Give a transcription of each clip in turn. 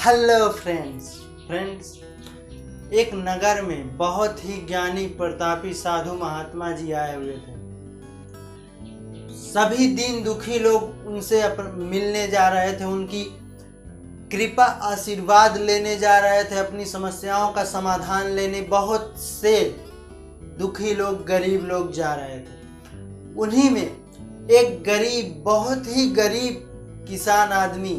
Hello friends, एक नगर में बहुत ही ज्ञानी प्रतापी साधु महात्मा जी आए हुए थे। सभी दीन दुखी लोग उनसे मिलने जा रहे थे, उनकी कृपा आशीर्वाद लेने जा रहे थे, अपनी समस्याओं का समाधान लेने बहुत से दुखी लोग, गरीब लोग जा रहे थे। उन्हीं में एक गरीब, बहुत ही गरीब किसान आदमी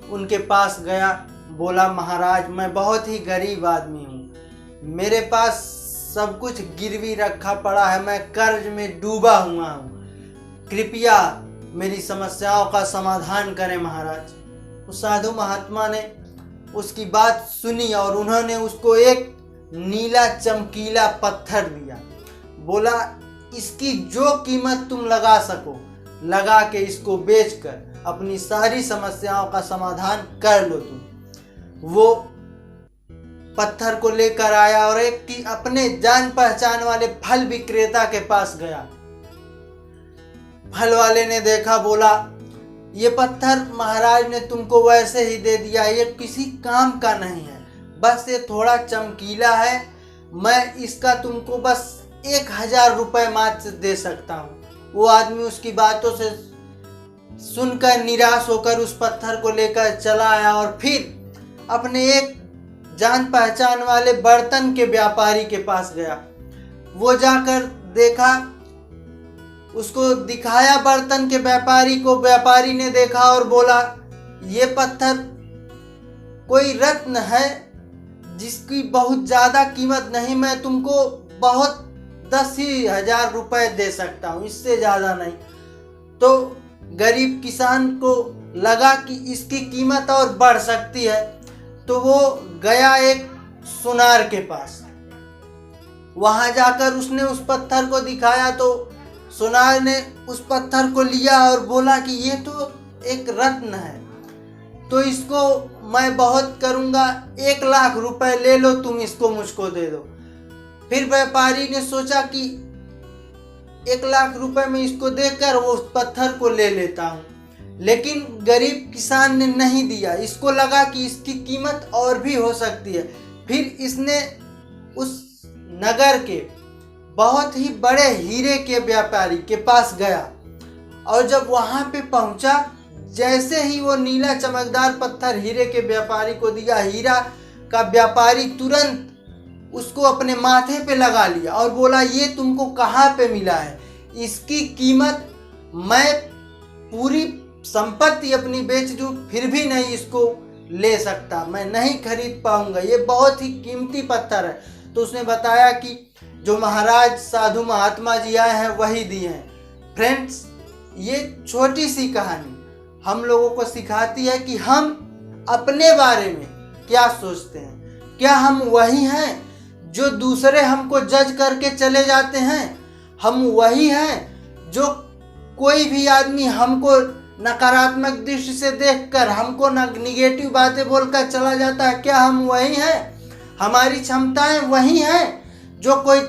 उनके पास गया। बोला, महाराज मैं बहुत ही गरीब आदमी हूँ, मेरे पास सब कुछ गिरवी रखा पड़ा है, मैं कर्ज में डूबा हुआ हूँ, कृपया मेरी समस्याओं का समाधान करें महाराज। उस साधु महात्मा ने उसकी बात सुनी और उन्होंने उसको एक नीला चमकीला पत्थर दिया। बोला, इसकी जो कीमत तुम लगा सको लगा के इसको बेचकर अपनी सारी समस्याओं का समाधान कर लो तुम। वो पत्थर को लेकर आया और एक की अपने जान पहचान वाले फल विक्रेता के पास गया। फल वाले ने देखा, बोला, ये पत्थर महाराज ने तुमको वैसे ही दे दिया, ये किसी काम का नहीं है, बस ये थोड़ा चमकीला है, मैं इसका तुमको बस 1000 रुपये मात्र दे सकता हूँ। वो आदमी उसकी बातों से सुनकर निराश होकर उस पत्थर को लेकर चला आया और फिर अपने एक जान पहचान वाले बर्तन के व्यापारी के पास गया। वो जाकर देखा, उसको दिखाया बर्तन के व्यापारी को। व्यापारी ने देखा और बोला, ये पत्थर कोई रत्न है जिसकी बहुत ज़्यादा कीमत नहीं, मैं तुमको बहुत 10,000 रुपये दे सकता हूँ, इससे ज़्यादा नहीं। तो गरीब किसान को लगा कि इसकी कीमत और बढ़ सकती है, तो वो गया एक सुनार के पास। वहां जाकर उसने उस पत्थर को दिखाया तो सुनार ने उस पत्थर को लिया और बोला कि ये तो एक रत्न है, तो इसको मैं बहुत करूँगा, 1,00,000 रुपए ले लो तुम, इसको मुझको दे दो। फिर व्यापारी ने सोचा कि 1,00,000 रुपए में इसको देकर वो उस पत्थर को ले लेता हूँ, लेकिन गरीब किसान ने नहीं दिया। इसको लगा कि इसकी कीमत और भी हो सकती है। फिर इसने उस नगर के बहुत ही बड़े हीरे के व्यापारी के पास गया और जब वहाँ पे पहुँचा, जैसे ही वो नीला चमकदार पत्थर हीरे के व्यापारी को दिया, हीरा का व्यापारी तुरंत उसको अपने माथे पे लगा लिया और बोला, ये तुमको कहाँ पे मिला है? इसकी कीमत मैं पूरी संपत्ति अपनी बेच दूं फिर भी नहीं इसको ले सकता, मैं नहीं खरीद पाऊंगा, ये बहुत ही कीमती पत्थर है। तो उसने बताया कि जो महाराज साधु महात्मा जी आए हैं वही दिए हैं। फ्रेंड्स, ये छोटी सी कहानी हम लोगों को सिखाती है कि हम अपने बारे में क्या सोचते हैं। क्या हम वही हैं जो दूसरे हमको जज करके चले जाते हैं? हम वही हैं जो कोई भी आदमी हमको नकारात्मक दृष्टि से देखकर हमको निगेटिव बातें बोलकर चला जाता है? क्या हम वही हैं? हमारी क्षमताएं वही हैं जो कोई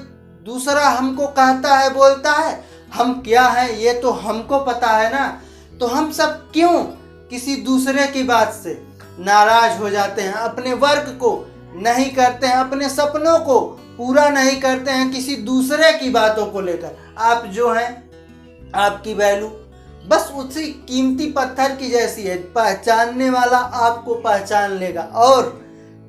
दूसरा हमको कहता है, बोलता है? हम क्या हैं ये तो हमको पता है ना। तो हम सब क्यों किसी दूसरे की बात से नाराज हो जाते हैं, अपने वर्क को नहीं करते हैं, अपने सपनों को पूरा नहीं करते हैं किसी दूसरे की बातों को लेकर? आप जो हैं, आपकी वैल्यू बस उसी कीमती पत्थर की जैसी है, पहचानने वाला आपको पहचान लेगा। और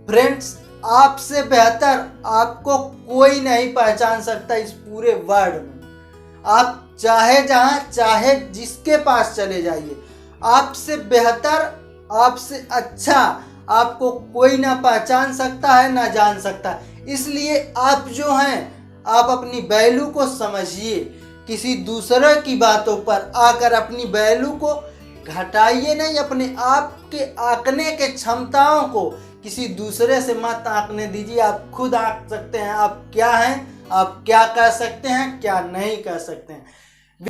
फ्रेंड्स, आपसे बेहतर आपको कोई नहीं पहचान सकता इस पूरे वर्ल्ड में। आप चाहे जहां चाहे जिसके पास चले जाइए, आपसे बेहतर, आपसे अच्छा आपको कोई ना पहचान सकता है ना जान सकता है। इसलिए आप जो हैं, आप अपनी वैल्यू को समझिए, किसी दूसरे की बातों पर आकर अपनी वैल्यू को घटाइए नहीं, अपने आप के आंकने के क्षमताओं को किसी दूसरे से मत आंकने दीजिए। आप खुद आंक सकते हैं आप क्या हैं, आप क्या कर सकते हैं, क्या नहीं कर सकते हैं।